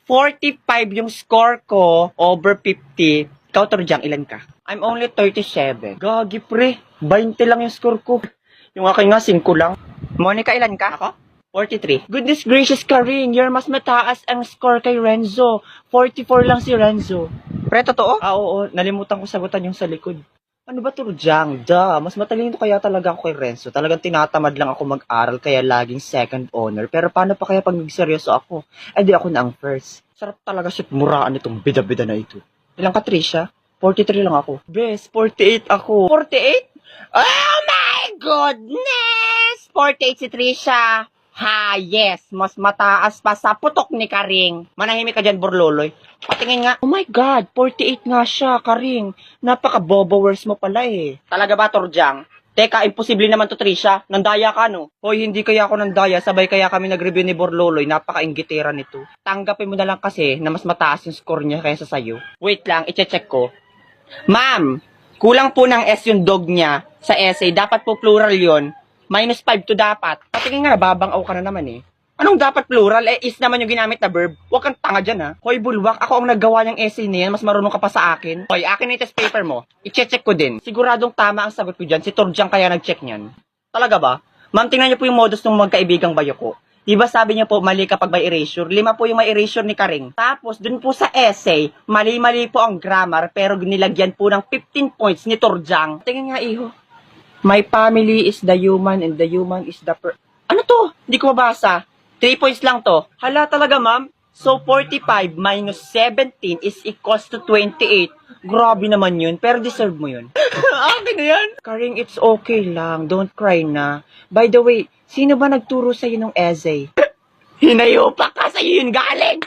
45 yung score ko over 50. Ikaw, Torjang, ilan ka? I'm only 37. Gagi, pre. 20 lang yung score ko. Yung akin nga, 5 lang. Monica, ilan ka? Ako? 43. Goodness gracious, Karing. You're mas mataas ang score kay Renzo. 44 lang si Renzo. Pre, totoo? Oo. Nalimutan ko sagutan yung sa likod. Ano ba, Torjang? Mas matalino kaya talaga ako kay Renzo. Talagang tinatamad lang ako mag-aral kaya laging second honor. Pero paano pa kaya pag nagseryoso ako? Di ako na ang first. Sarap talaga siya muraan itong bida-bida na ito. Ilang ka, Trisha? 43 lang ako. Bes, 48 ako. 48? Oh my goodness! 48 si Trisha. Ha, yes. Mas mataas pa sa putok ni Karing. Manahimik ka dyan, Burloloy. Patingin nga. Oh my God, 48 nga siya, Karing. Napaka-bobowers mo pala eh. Talaga ba, Torjang? Teka, imposible naman to, Trisha. Nandaya ka, no? Hoy, hindi kaya ako nandaya. Sabay kaya kami nag-review ni Borloloy. Napaka-inggitera nito. Tanggapin mo na lang kasi na mas mataas yung score niya kaysa sa'yo. Wait lang, iche-check ko. Ma'am, kulang po ng S yung dog niya sa essay. Dapat po plural yon. Minus 5 to dapat. Patingin nga, babangaw ka na naman eh. Anong dapat plural? Is naman yung ginamit na verb. Huwag kang tanga dyan ha. Hoy, bulwak, ako ang naggawa ng essay niyan. Mas marunong ka pa sa akin. Hoy, akin na yung test paper mo. I-check ko din. Siguradong tama ang sagot ko dyan. Si Torjang kaya nag-check niyan. Talaga ba? Ma'am, tingnan niyo po yung modus ng magkaibigang bayo ko. Diba sabi niya po, mali kapag may erasure? 5 po yung may erasure ni Karing. Tapos, dun po sa essay, mali-mali po ang grammar, pero nilagyan po ng 15 points ni Torjang. Tingin nga, iho. My family is the human and the human is the Ano to? Hindi ko mabasa. 3 points lang to. Hala talaga, ma'am. So, 45 minus 17 is equals to 28. Grabe naman yun, pero deserve mo yun. Akin na yan. Karing, it's okay lang. Don't cry na. By the way, sino ba nagturo sa'yo ng essay? Hinayo pa ka, sa'yo yun galing!